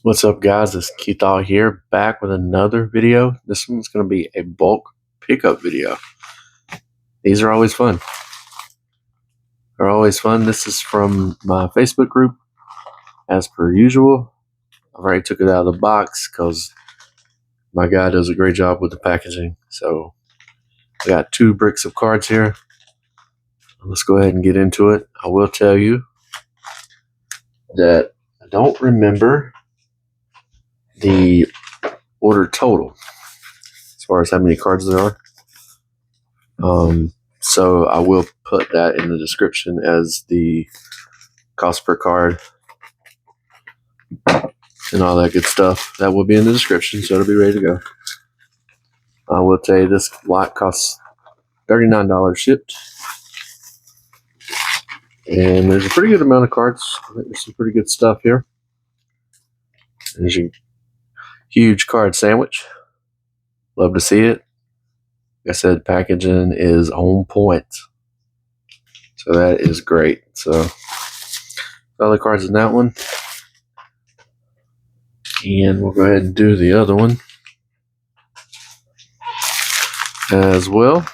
What's up, guys? It's Keith All here, back with another video. This one's going to be a bulk pickup video. These are always fun. They're always fun. This is from my Facebook group, as per usual. I've already took it out of the box because my guy does a great job with the packaging. So I got 2 bricks of cards here. Let's go ahead and get into it. I will tell you that I don't remember the order total as far as how many cards there are. So I will put that in the description as the cost per card and all that good stuff. That will be in the description, so it'll be ready to go. I will tell you this lot costs $39 shipped. And there's a pretty good amount of cards. I think there's some pretty good stuff here. There's a huge card sandwich. Love to see it. Like I said, packaging is on point. So that is great. So other cards in that one. And we'll go ahead and do the other one as well.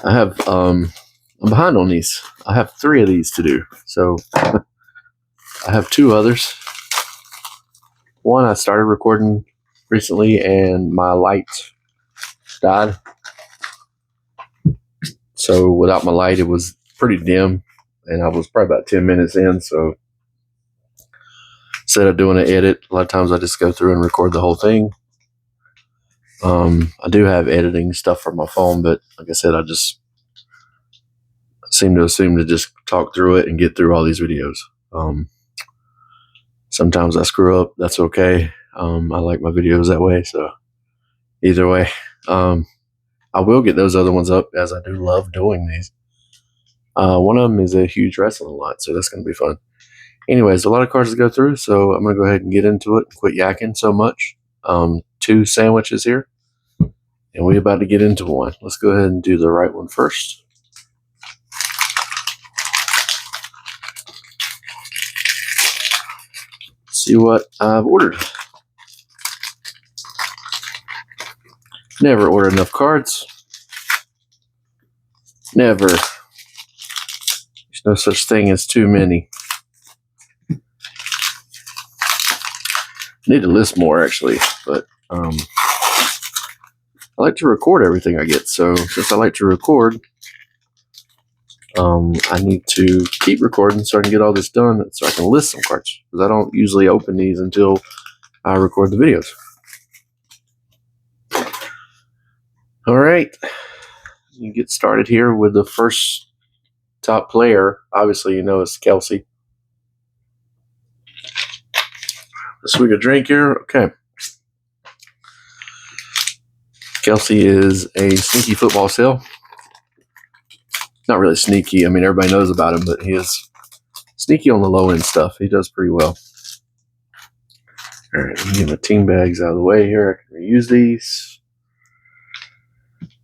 I have I'm behind on these. I have 3 of these to do. So I have 2 others. One I started recording recently and my light died. So without my light it was pretty dim and I was probably about 10 minutes in, so instead of doing an edit, a lot of times I just go through and record the whole thing. I do have editing stuff from my phone, but like I said, I just seem to assume to just talk through it and get through all these videos. Sometimes I screw up. That's okay. I like my videos that way. So either way, I will get those other ones up, as I do love doing these. One of them is a huge wrestling lot, so that's going to be fun. Anyways, a lot of cards to go through, so I'm going to go ahead and get into it and quit yakking so much. 2 sandwiches here, and we're about to get into one. Let's go ahead and do the right one first. See what I've ordered. Never order enough cards. Never. There's no such thing as too many. Need to list more, actually, but I like to record everything I get. So since I like to record, I need to keep recording so I can get all this done, so I can list some cards, because I don't usually open these until I record the videos. All right, you get started here with the first top player. Obviously, you know it's Kelce. A swig of drink here. Okay. Kelce is a sneaky football sale. Not really sneaky. I mean, everybody knows about him, but he is sneaky on the low end stuff. He does pretty well. All right, let me get my team bags out of the way here. I can reuse these.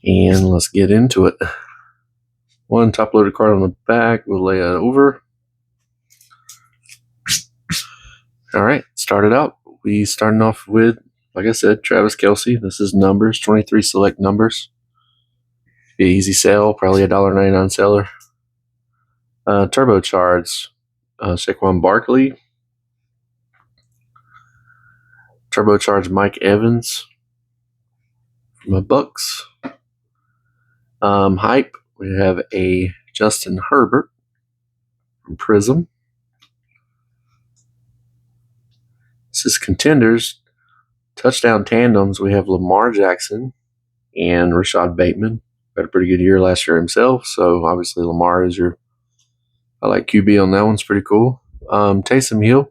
And let's get into it. 1 top loaded card on the back. We'll lay it over. All right, started out. We starting off with, like I said, Travis Kelce. This is numbers, 23 select numbers. Be an easy sale, probably a $1.99 seller. Turbocharged, Saquon Barkley. Turbocharged Mike Evans from the Bucks. Hype, we have a Justin Herbert from Prism. This is contenders. Touchdown tandems, we have Lamar Jackson and Rashad Bateman. Had a pretty good year last year himself, so obviously Lamar is your, I like QB on that one. It's pretty cool. Taysom Hill.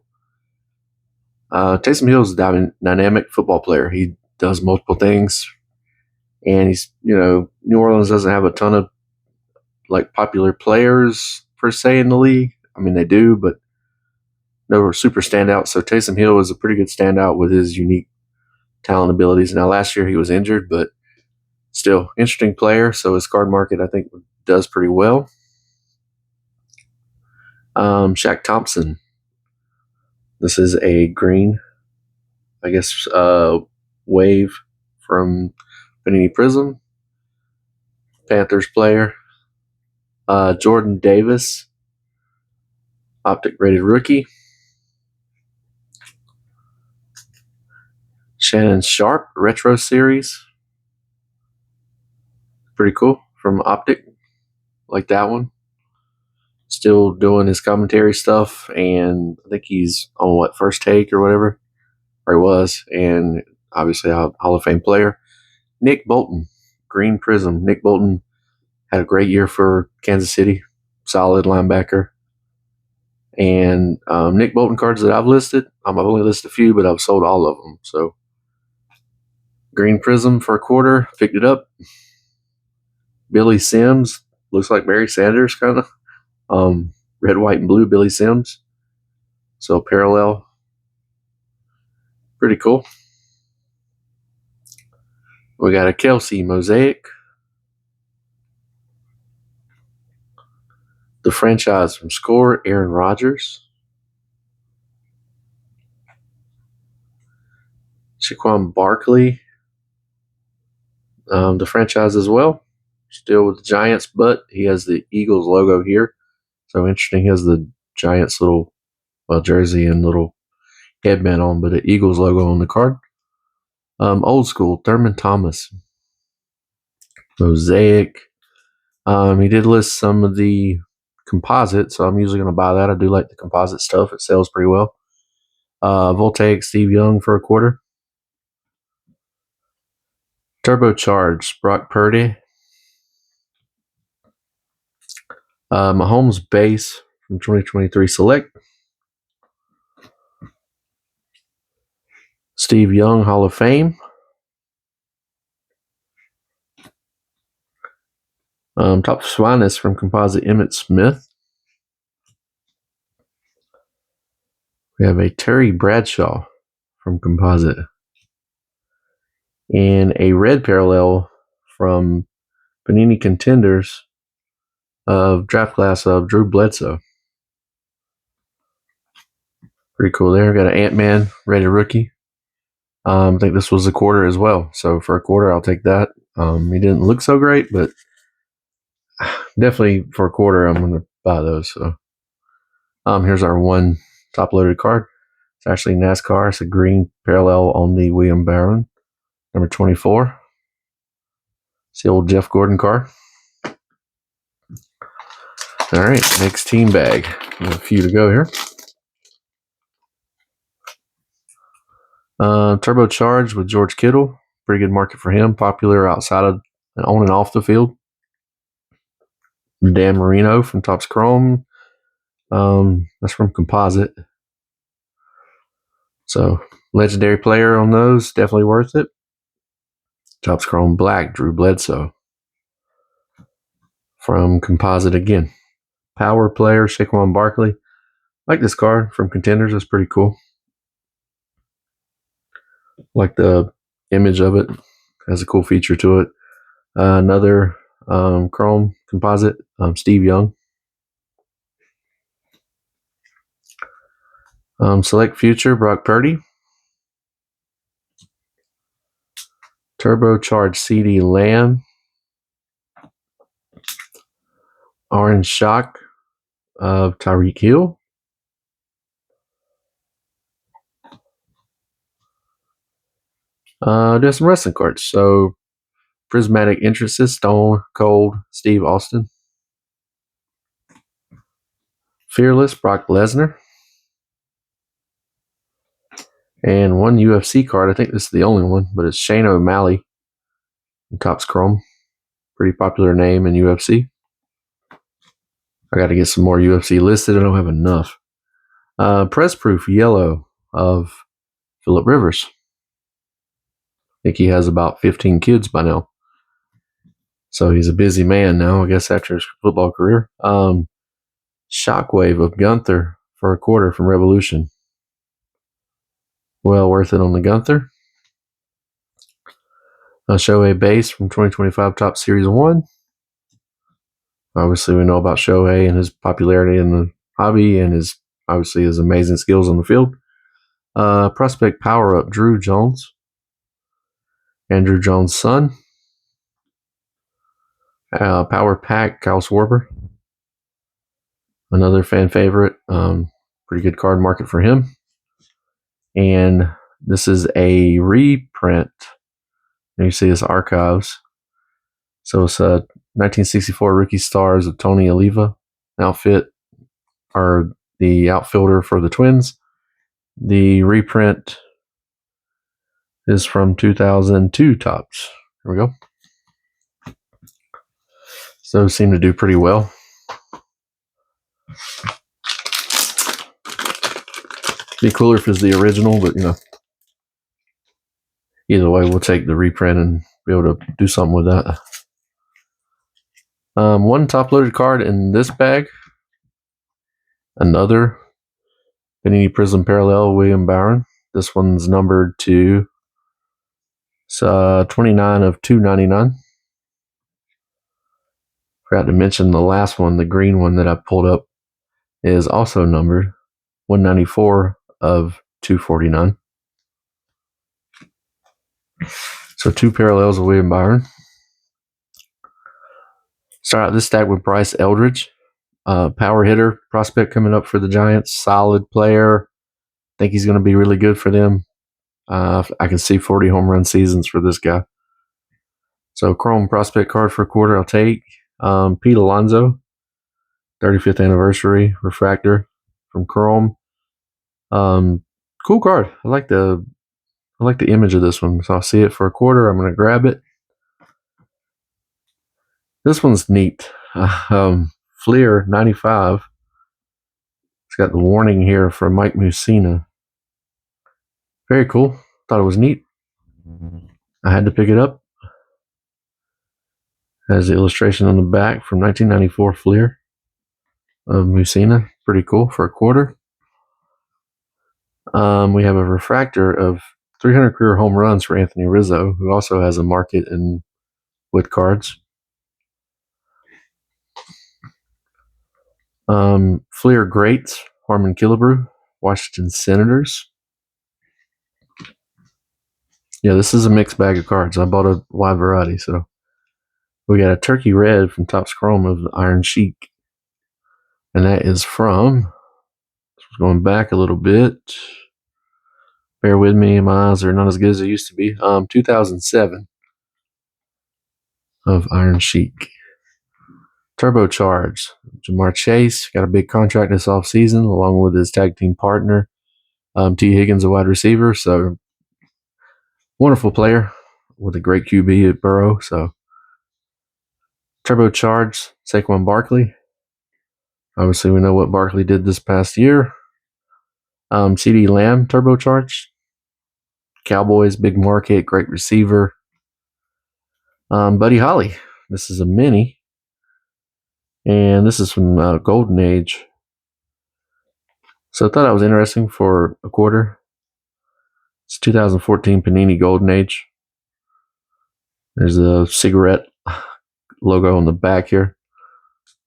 Taysom Hill is a dynamic football player. He does multiple things, and he's, New Orleans doesn't have a ton of like popular players per se in the league. I mean, they do, but no super standout. So Taysom Hill is a pretty good standout with his unique talent abilities. Now, last year he was injured, but still interesting player. So his card market, I think, does pretty well. Shaq Thompson. This is a green, I guess, wave from Panini Prism. Panthers player. Jordan Davis, Optic rated rookie. Shannon Sharp, Retro Series. Pretty cool from Optic. Like that one. Still doing his commentary stuff, and I think he's on First Take or whatever, or he was, and obviously a Hall of Fame player. Nick Bolton, Green Prism. Nick Bolton had a great year for Kansas City, solid linebacker. And Nick Bolton cards that I've listed, I've only listed a few, but I've sold all of them. So Green Prism for a quarter, picked it up. Billy Sims, looks like Barry Sanders kind of. Red, white, and blue Billy Sims. So parallel. Pretty cool. We got a Kelsey Mosaic. The franchise from Score, Aaron Rodgers. Saquon Barkley. The franchise as well. Still with the Giants, but he has the Eagles logo here. So interesting. He has the Giants little jersey and little headband on, but the Eagles logo on the card. Old school, Thurman Thomas. Mosaic. He did list some of the composite, so I'm usually going to buy that. I do like the composite stuff. It sells pretty well. Voltaic Steve Young for a quarter. Turbocharged Brock Purdy. Mahomes base from 2023 Select. Steve Young Hall of Fame. Top Finest from Composite Emmitt Smith. We have a Terry Bradshaw from Composite. And a red parallel from Panini Contenders of draft class of Drew Bledsoe. Pretty cool there. Got an Ant-Man rated rookie. I think this was a quarter as well. So for a quarter, I'll take that. He didn't look so great, but definitely for a quarter, I'm going to buy those. So here's our one top loaded card. It's actually NASCAR. It's a green parallel on the William Barron, number 24. It's the old Jeff Gordon car. All right, next team bag. We have a few to go here. Turbocharged with George Kittle. Pretty good market for him. Popular outside of and on and off the field. Dan Marino from Topps Chrome. That's from Composite. So legendary player on those. Definitely worth it. Topps Chrome Black. Drew Bledsoe. From Composite again. Power player Saquon Barkley. Like this card from Contenders. That's pretty cool. Like the image of it. Has a cool feature to it. Another Chrome Composite. Steve Young. Select Future Brock Purdy. Turbocharged CeeDee Lamb. Orange Shock of Tyreek Hill. There's some wrestling cards. So Prismatic Entrances, Stone Cold Steve Austin. Fearless Brock Lesnar. And one UFC card. I think this is the only one, but it's Shane O'Malley in Topps Chrome. Pretty popular name in UFC. I got to get some more UFC listed. I don't have enough. Press Proof Yellow of Phillip Rivers. I think he has about 15 kids by now. So he's a busy man now, I guess, after his football career. Shockwave of Gunther for a quarter from Revolution. Well worth it on the Gunther. Shohei base from 2025 Topps Series 1. Obviously, we know about Shohei and his popularity in the hobby and his amazing skills on the field. Prospect Power Up, Drew Jones. Andrew Jones' son. Power Pack, Kyle Schwarber. Another fan favorite. Pretty good card market for him. And this is a reprint. You see this archives. So it's a 1964 Rookie Stars of Tony Oliva outfit, or the outfielder for the Twins. The reprint is from 2002 Topps. There we go. So seem to do pretty well. Be cooler if it's the original, but either way, we'll take the reprint and be able to do something with that. One top-loaded card in this bag. Another Panini Prism Parallel, William Byron. This one's numbered to 29 of 299. Forgot to mention the last one, the green one that I pulled up, is also numbered 194 of 249. So 2 parallels of William Byron. Start out this stack with Bryce Eldridge. Power hitter, prospect coming up for the Giants. Solid player. Think he's going to be really good for them. I can see 40 home run seasons for this guy. So Chrome prospect card for a quarter I'll take. Pete Alonso, 35th anniversary refractor from Chrome. Cool card. I like the image of this one. So I'll see it for a quarter. I'm going to grab it. This one's neat. Fleer 95. It's got the warning here for Mike Mussina. Very cool. Thought it was neat. I had to pick it up. Has the illustration on the back from 1994 Fleer of Mussina. Pretty cool for a quarter. We have a refractor of 300 career home runs for Anthony Rizzo, who also has a market in wood cards. Fleer Greats, Harmon Killebrew, Washington Senators. Yeah, this is a mixed bag of cards. I bought a wide variety. So we got a Turkey Red from Topps Chrome of the Iron Sheik. And that is from, going back a little bit. Bear with me, my eyes are not as good as they used to be. 2007 of Iron Sheik. Turbocharged. Jamar Chase got a big contract this offseason along with his tag team partner. T. Higgins, a wide receiver. So wonderful player with a great QB at Burrow. So turbocharged Saquon Barkley. Obviously, we know what Barkley did this past year. CeeDee Lamb, turbocharged. Cowboys, big market, great receiver. Buddy Holly. This is a mini. And this is from Golden Age. So I thought that was interesting for a quarter. It's 2014 Panini Golden Age. There's a cigarette logo on the back here.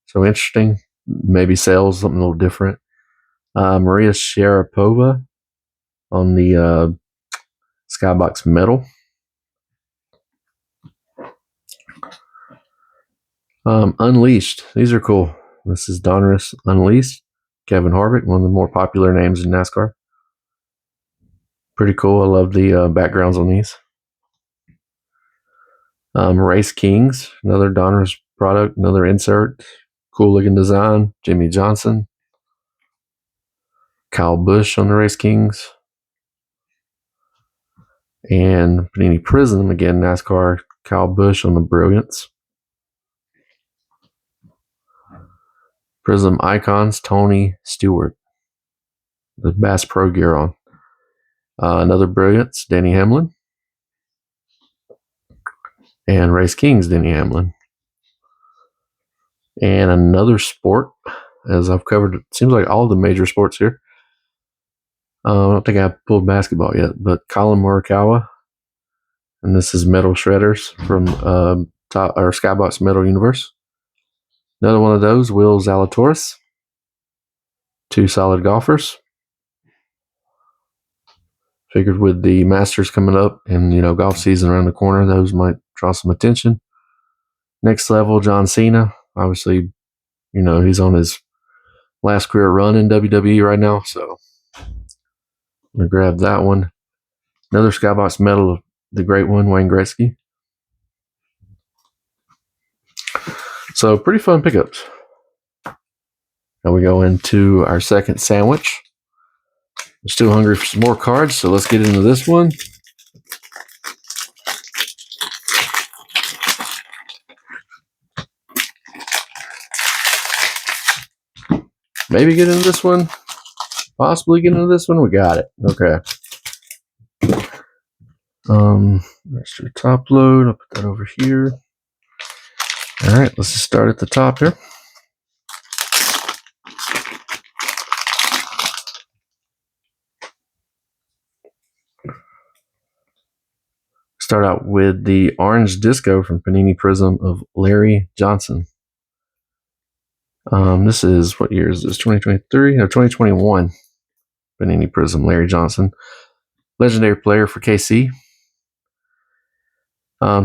So interesting. Maybe sells something a little different. Maria Sharapova on the Skybox Metal. Unleashed. These are cool. This is Donruss Unleashed. Kevin Harvick, one of the more popular names in NASCAR. Pretty cool. I love the backgrounds on these. Race Kings, another Donruss product, another insert. Cool looking design. Jimmy Johnson. Kyle Busch on the Race Kings. And Panini Prism, again, NASCAR. Kyle Busch on the Brilliance. Prism Icons, Tony Stewart. The Bass Pro gear on. Another Brilliance, Denny Hamlin. And Race Kings, Denny Hamlin. And another sport, as I've covered, it seems like all the major sports here. I don't think I pulled basketball yet, but Colin Morikawa. And this is Metal Shredders from Skybox Metal Universe. Another one of those, Will Zalatoris. 2 solid golfers. Figured with the Masters coming up and, golf season around the corner, those might draw some attention. Next level, John Cena. Obviously, he's on his last career run in WWE right now, so I'm going to grab that one. Another Skybox medal, the great one, Wayne Gretzky. So pretty fun pickups. Now we go into our second sandwich. I'm still hungry for some more cards, so let's get into this one. Maybe get into this one. Possibly get into this one. We got it. Okay. That's your top load. I'll put that over here. All right, let's just start at the top here. Start out with the orange disco from Panini Prism of Larry Johnson. This is, what year is this? 2023? No, 2021. Panini Prism, Larry Johnson. Legendary player for KC.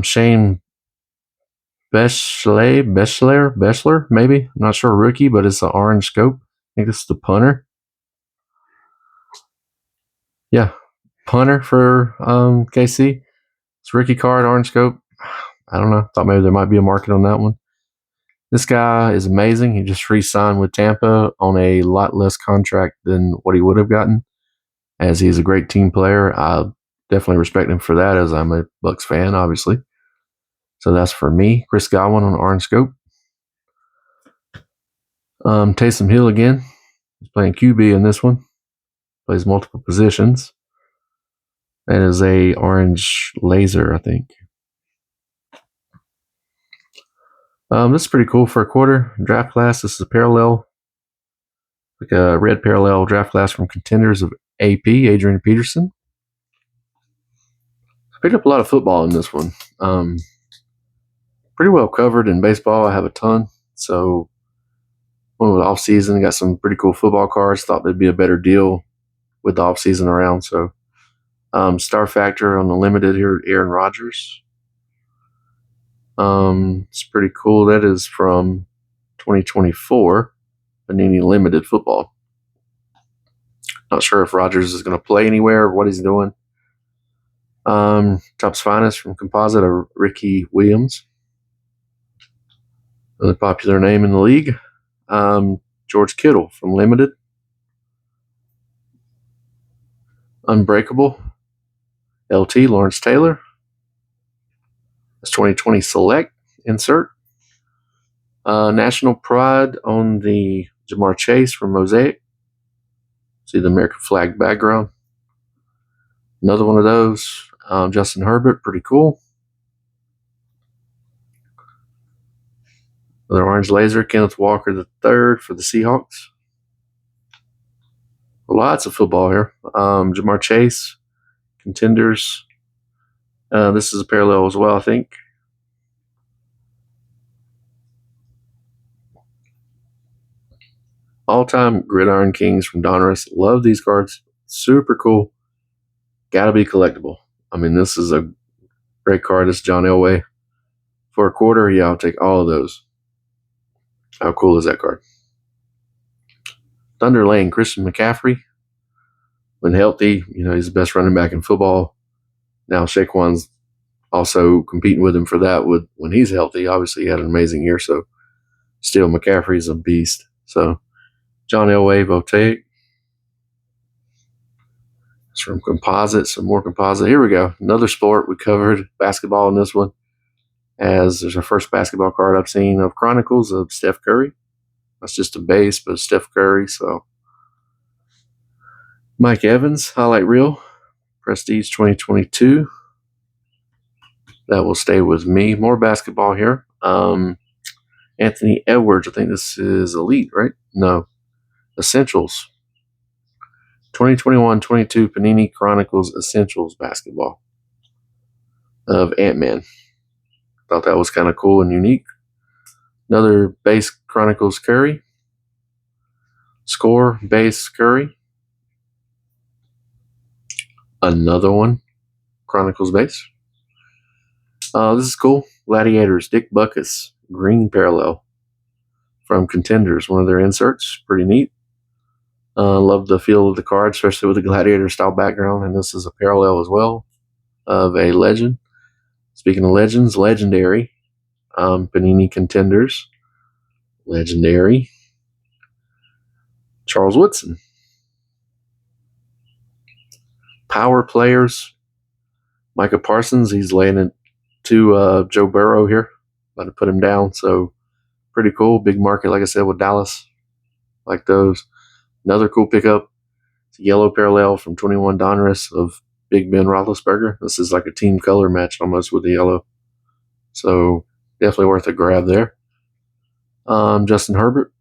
Shane Beshler, maybe. I'm not sure, rookie, but it's an orange scope. I think this is the punter. Yeah, punter for KC. It's rookie card, orange scope. I don't know. Thought maybe there might be a market on that one. This guy is amazing. He just re-signed with Tampa on a lot less contract than what he would have gotten, as he's a great team player. I definitely respect him for that, as I'm a Bucks fan, obviously. So that's for me. Chris Godwin on orange scope. Taysom Hill again. He's playing QB in this one. Plays multiple positions. That is a orange laser, I think. This is pretty cool for a quarter. Draft class. This is a parallel. Like a red parallel draft class from Contenders of AP, Adrian Peterson. I picked up a lot of football in this one. Pretty well covered in baseball. I have a ton. So, when the off season, got some pretty cool football cards. Thought there'd be a better deal with the off season around. So, Star Factor on the limited here, Aaron Rodgers. It's pretty cool. That is from 2024, Panini Limited Football. Not sure if Rodgers is going to play anywhere or what he's doing. Topps Finest from Composite of Ricky Williams. Another popular name in the league. George Kittle from Limited. Unbreakable. LT Lawrence Taylor. That's 2020 Select insert. National Pride on the Jamar Chase from Mosaic. See the American flag background. Another one of those. Justin Herbert, pretty cool. Another orange laser, Kenneth Walker III for the Seahawks. Lots of football here. Jamar Chase, Contenders. This is a parallel as well, I think. All-time Gridiron Kings from Donruss. Love these cards. Super cool. Gotta be collectible. I mean, this is a great card. This is John Elway. For a quarter, yeah, I'll take all of those. How cool is that card? Thunder Lane, Christian McCaffrey. When healthy, he's the best running back in football. Now Saquon's also competing with him for that when he's healthy. Obviously, he had an amazing year, so still McCaffrey's a beast. So John Elway, Voltaic. It's from Composite, some more Composite. Here we go. Another sport. We covered basketball in this one, as there's our first basketball card I've seen of Chronicles of Steph Curry. That's just a base, but Steph Curry. So Mike Evans, highlight reel, Prestige 2022. That will stay with me. More basketball here. Anthony Edwards, I think this is Elite, right? No, Essentials. 2021-22 Panini Chronicles Essentials basketball of Ant-Man. Thought that was kind of cool and unique. Another base Chronicles Curry. Score base Curry. Another one, Chronicles base. This is cool. Gladiators, Dick Buckus, green parallel from Contenders. One of their inserts. Pretty neat. Love the feel of the card, especially with the Gladiator style background. And this is a parallel as well of a legend. Speaking of legends, legendary. Panini Contenders. Legendary. Charles Woodson. Power players. Micah Parsons. He's laying it to Joe Burrow here. About to put him down. So pretty cool. Big market, like I said, with Dallas. Like those. Another cool pickup. It's a yellow parallel from 21 Donruss of Big Ben Roethlisberger. This is like a team color match almost with the yellow. So definitely worth a grab there. Justin Herbert.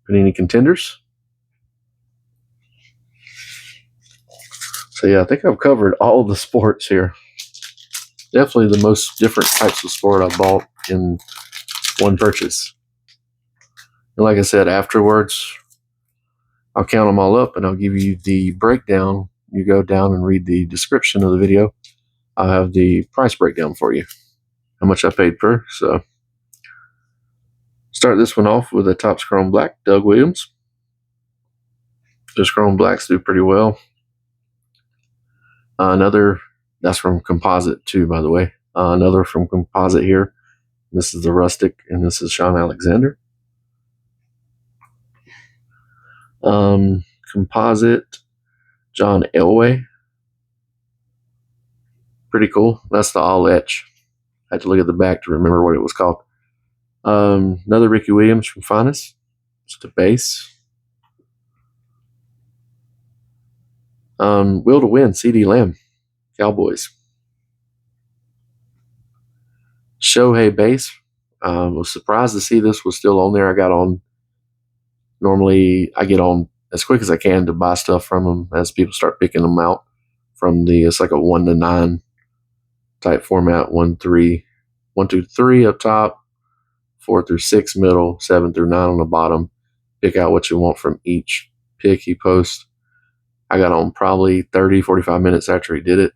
Panini Contenders. So yeah, I think I've covered all of the sports here. Definitely the most different types of sport I bought in one purchase. And like I said, afterwards, I'll count them all up and I'll give you the breakdown. You go down and read the description of the video. I'll have the price breakdown for you, how much I paid per. So start this one off with a Topps Chrome Black, Doug Williams. Those Chrome Blacks do pretty well. Another, that's from Composite too, by the way. Another from Composite here. This is the Rustic, and this is Sean Alexander. Composite, John Elway. Pretty cool. That's the all etch. I had to look at the back to remember what it was called. Another Ricky Williams from Finest. Just a base. Will to Win, CD Lamb, Cowboys. Shohei base. Was surprised to see this was still on there. I got on. Normally, I get on as quick as I can to buy stuff from them as people start picking them out from the. It's like a 1 to 9 type format. 1 through 3 up top, 4 through 6 middle, 7 through 9 on the bottom. Pick out what you want from each pick he posts. I got on probably 30, 45 minutes after he did it,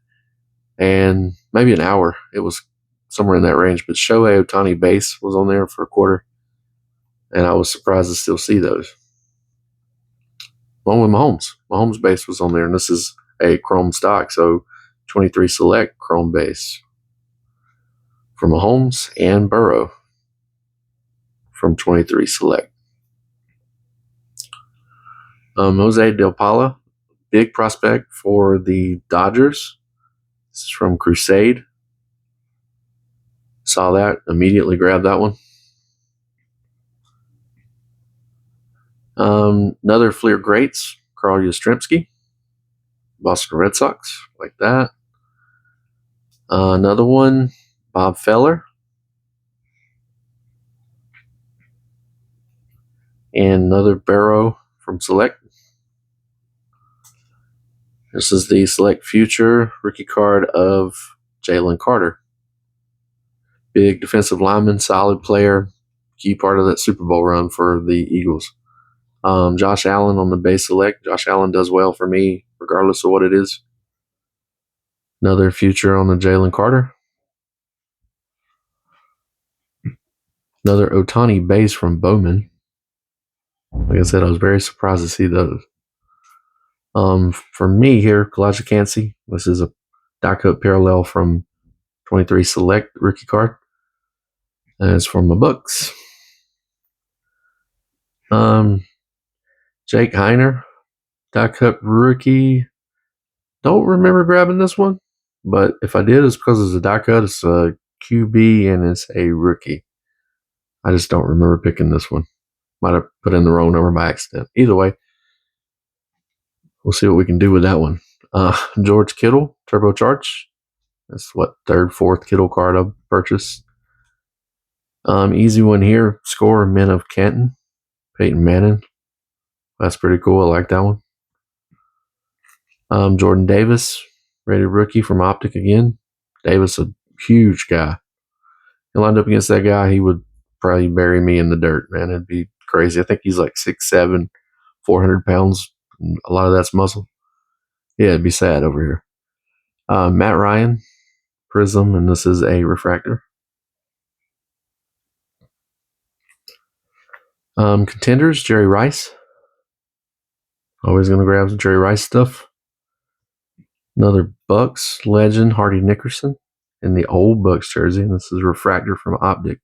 and maybe an hour. It was somewhere in that range. But Shohei Ohtani base was on there for a quarter, and I was surprised to still see those. Along with Mahomes. Mahomes base was on there, and this is a Chrome stock, so 23 Select Chrome base for Mahomes and Burrow from 23 Select. Jose Del Pala, big prospect for the Dodgers. This is from Crusade. Saw that, immediately grabbed that one. Another Fleer Greats, Carl Yastrzemski, Boston Red Sox, like that. Another one, Bob Feller. And another Barrow from Select. This is the Select Future rookie card of Jalen Carter. Big defensive lineman, solid player, key part of that Super Bowl run for the Eagles. Josh Allen on the base Select. Josh Allen does well for me, regardless of what it is. Another Future on the Jalen Carter. Another Ohtani base from Bowman. Like I said, I was very surprised to see those. For me here, Kalijah Cansey. This is a die cut parallel from 23 Select rookie card. And it's from my books. Jake Heiner, die cut rookie. Don't remember grabbing this one, but if I did, it's because it's a die cut. It's a QB and it's a rookie. I just don't remember picking this one. Might have put in the wrong number by accident. Either way, we'll see what we can do with that one. George Kittle, Turbocharge. That's what, third, fourth Kittle card I've purchased. Easy one here. Score Men of Canton, Peyton Manning. That's pretty cool. I like that one. Jordan Davis, rated rookie from Optic again. Davis, a huge guy. He lined up against that guy, he would probably bury me in the dirt, man. It'd be crazy. I think he's like 6'7", 400 pounds. And a lot of that's muscle. Yeah, it'd be sad over here. Matt Ryan, Prism, and this is a refractor. Contenders, Jerry Rice. Always going to grab some Jerry Rice stuff. Another Bucks legend, Hardy Nickerson, in the old Bucks jersey. And this is a refractor from Optic,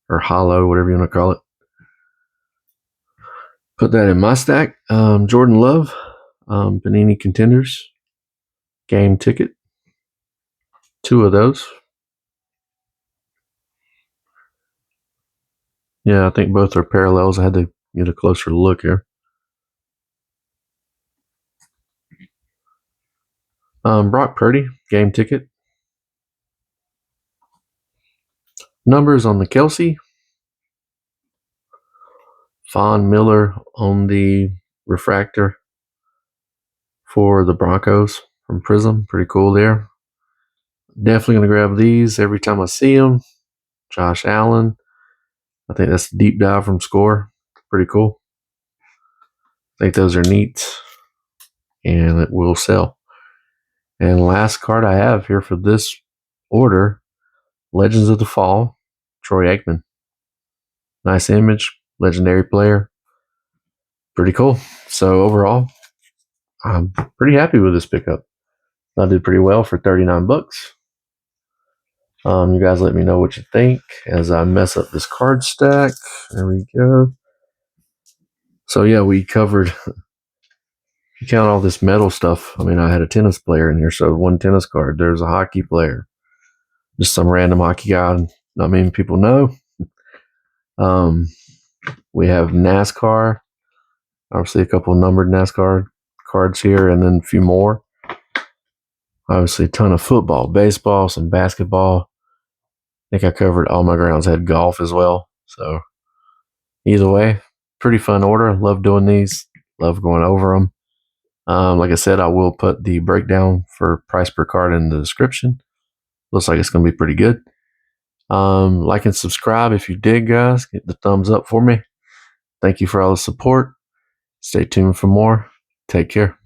or Hollow, whatever you want to call it. Put that in my stack. Jordan Love, Panini Contenders, game ticket. 2 of those. Yeah, I think both are parallels. I had to get a closer look here. Brock Purdy, game ticket. Numbers on the Kelsey. Von Miller on the refractor for the Broncos from Prism. Pretty cool there. Definitely going to grab these every time I see them. Josh Allen. I think that's a deep dive from Score. Pretty cool. I think those are neat. And it will sell. And last card I have here for this order, Legends of the Fall, Troy Aikman. Nice image, legendary player. Pretty cool. So overall, I'm pretty happy with this pickup. I did pretty well for $39. You guys let me know what you think as I mess up this card stack. There we go. So yeah, we covered, if you count all this metal stuff, I mean, I had a tennis player in here, so 1 tennis card. There's a hockey player. Just some random hockey guy not many people know. We have NASCAR. Obviously, a couple numbered NASCAR cards here, and then a few more. Obviously, a ton of football, baseball, some basketball. I think I covered all my grounds. I had golf as well. So, either way, pretty fun order. Love doing these. Love going over them. Like I said, I will put the breakdown for price per card in the description. Looks like it's going to be pretty good. Like and subscribe if you did, guys. Get the thumbs up for me. Thank you for all the support. Stay tuned for more. Take care.